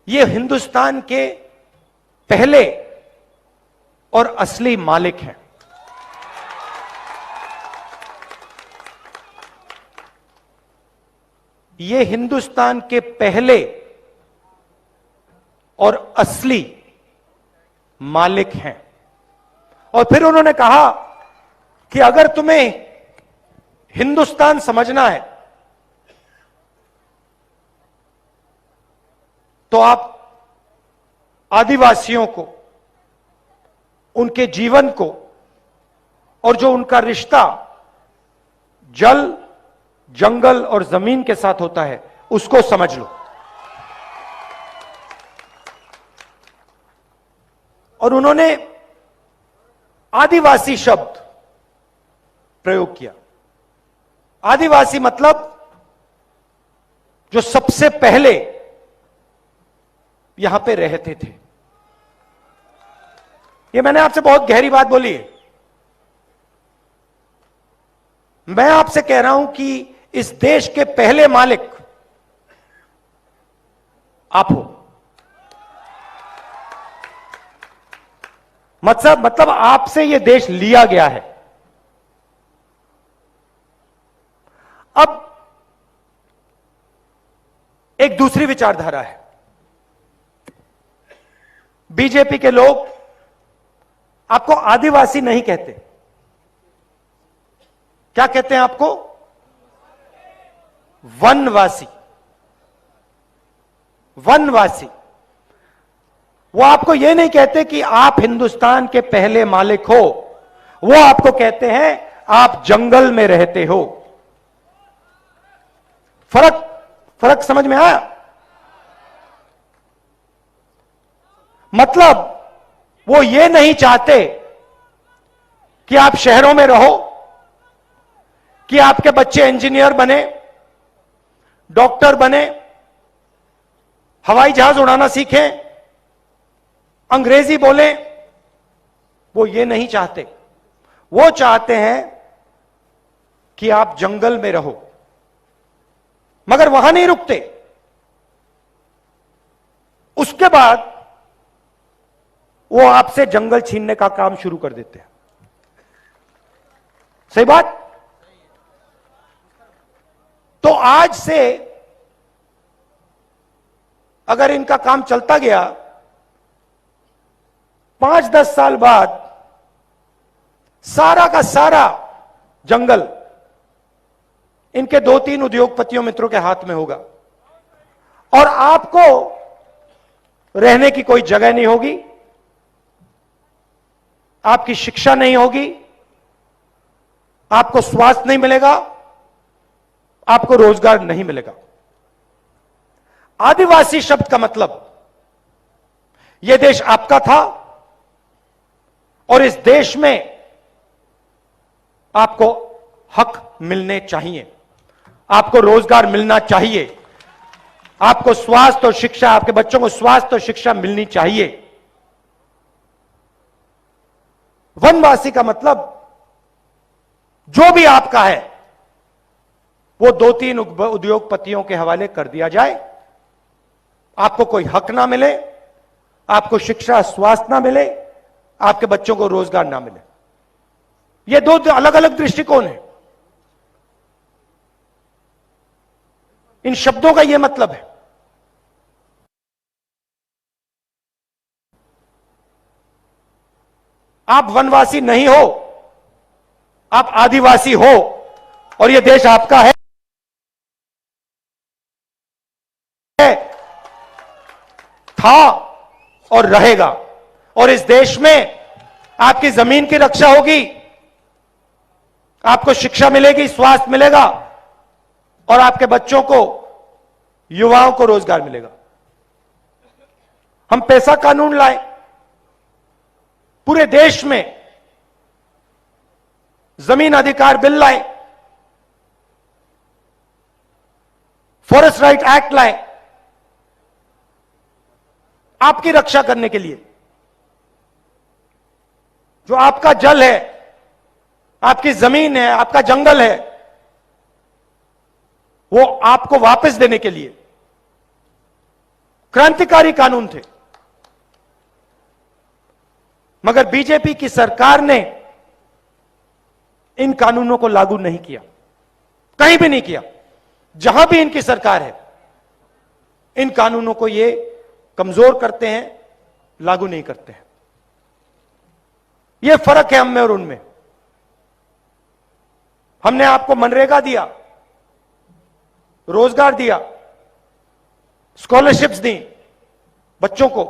ये हिंदुस्तान के पहले और असली मालिक हैं। ये हिंदुस्तान के पहले और असली मालिक हैं। और फिर उन्होंने कहा कि अगर तुम्हें हिंदुस्तान समझना है तो आप आदिवासियों को, उनके जीवन को और जो उनका रिश्ता जल, जंगल और जमीन के साथ होता है उसको समझ लो। और उन्होंने आदिवासी शब्द प्रयोग किया। आदिवासी मतलब जो सबसे पहले यहां पे रहते थे। ये मैंने आपसे बहुत गहरी बात बोली है। मैं आपसे कह रहा हूं कि इस देश के पहले मालिक आप हो। मतलब आपसे यह देश लिया गया है। अब एक दूसरी विचारधारा है। बीजेपी के लोग आपको आदिवासी नहीं कहते। क्या कहते हैं आपको? वनवासी। वनवासी। वो आपको यह नहीं कहते कि आप हिंदुस्तान के पहले मालिक हो, वो आपको कहते हैं आप जंगल में रहते हो। फर्क समझ में आया? मतलब वो ये नहीं चाहते कि आप शहरों में रहो, कि आपके बच्चे इंजीनियर बने, डॉक्टर बने, हवाई जहाज उड़ाना सीखें, अंग्रेजी बोलें। वो ये नहीं चाहते। वो चाहते हैं कि आप जंगल में रहो। मगर वहां नहीं रुकते। उसके बाद वो आपसे जंगल छीनने का काम शुरू कर देते हैं। सही बात? तो आज से अगर इनका काम चलता गया, 5-10 साल बाद सारा का सारा जंगल इनके 2-3 उद्योगपतियों मित्रों के हाथ में होगा और आपको रहने की कोई जगह नहीं होगी, आपकी शिक्षा नहीं होगी, आपको स्वास्थ्य नहीं मिलेगा, आपको रोजगार नहीं मिलेगा। आदिवासी शब्द का मतलब यह देश आपका था और इस देश में आपको हक मिलने चाहिए, आपको रोजगार मिलना चाहिए, आपको स्वास्थ्य और शिक्षा, आपके बच्चों को स्वास्थ्य और शिक्षा मिलनी चाहिए। वनवासी का मतलब जो भी आपका है वो 2-3 उद्योगपतियों के हवाले कर दिया जाए, आपको कोई हक ना मिले, आपको शिक्षा स्वास्थ्य ना मिले, आपके बच्चों को रोजगार ना मिले। ये 2 अलग अलग दृष्टिकोण हैं। इन शब्दों का यह मतलब है। आप वनवासी नहीं हो, आप आदिवासी हो और यह देश आपका है, था और रहेगा। और इस देश में आपकी जमीन की रक्षा होगी, आपको शिक्षा मिलेगी, स्वास्थ्य मिलेगा और आपके बच्चों को, युवाओं को रोजगार मिलेगा। हम पैसा कानून लाए, पूरे देश में जमीन अधिकार बिल लाए, फॉरेस्ट राइट एक्ट लाए, आपकी रक्षा करने के लिए। जो आपका जल है, आपकी जमीन है, आपका जंगल है, वो आपको वापस देने के लिए क्रांतिकारी कानून थे। मगर बीजेपी की सरकार ने इन कानूनों को लागू नहीं किया, कहीं भी नहीं किया। जहां भी इनकी सरकार है, इन कानूनों को ये कमजोर करते हैं, लागू नहीं करते हैं। यह फर्क है हम में और उनमें। हमने आपको मनरेगा दिया, रोजगार दिया, स्कॉलरशिप्स दी, बच्चों को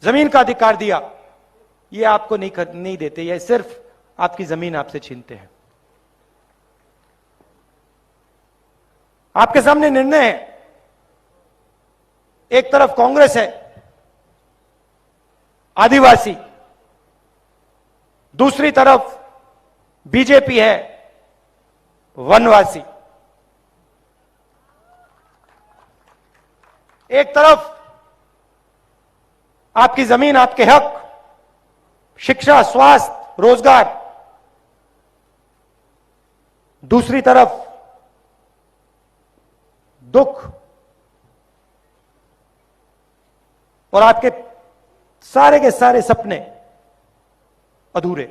जमीन का अधिकार दिया। ये आपको नहीं देते, ये सिर्फ आपकी जमीन आपसे छीनते हैं। आपके सामने निर्णय है, एक तरफ कांग्रेस है आदिवासी, दूसरी तरफ बीजेपी है वनवासी। एक तरफ आपकी जमीन, आपके हक, शिक्षा, स्वास्थ्य, रोजगार, दूसरी तरफ दुख और आपके सारे के सारे सपने अधूरे।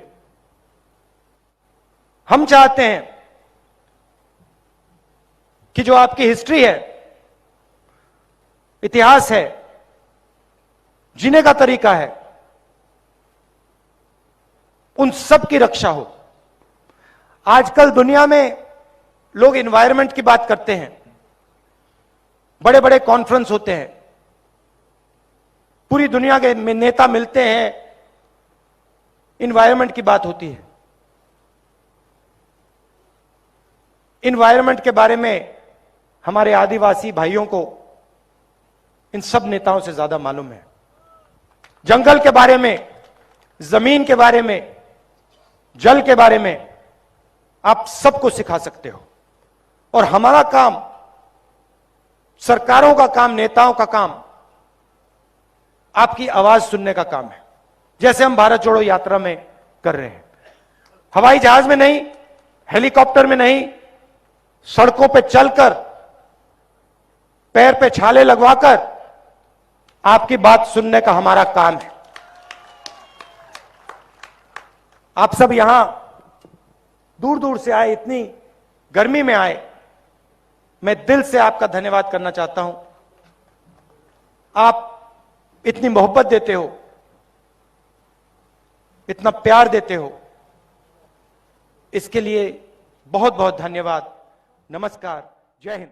हम चाहते हैं कि जो आपकी हिस्ट्री है, इतिहास है, जीने का तरीका है, उन सब की रक्षा हो। आजकल दुनिया में लोग एनवायरनमेंट की बात करते हैं, बड़े बड़े कॉन्फ्रेंस होते हैं, पूरी दुनिया के नेता मिलते हैं, एनवायरनमेंट की बात होती है। एनवायरनमेंट के बारे में हमारे आदिवासी भाइयों को इन सब नेताओं से ज्यादा मालूम है। जंगल के बारे में, जमीन के बारे में, जल के बारे में आप सबको सिखा सकते हो। और हमारा काम, सरकारों का काम, नेताओं का काम आपकी आवाज सुनने का काम है, जैसे हम भारत जोड़ो यात्रा में कर रहे हैं। हवाई जहाज में नहीं, हेलीकॉप्टर में नहीं, सड़कों पे चलकर, पैर पे छाले लगवाकर आपकी बात सुनने का हमारा काम है। आप सब यहां दूर दूर से आए, इतनी गर्मी में आए, मैं दिल से आपका धन्यवाद करना चाहता हूं। आप इतनी मोहब्बत देते हो, इतना प्यार देते हो, इसके लिए बहुत बहुत धन्यवाद। नमस्कार, जय हिंद।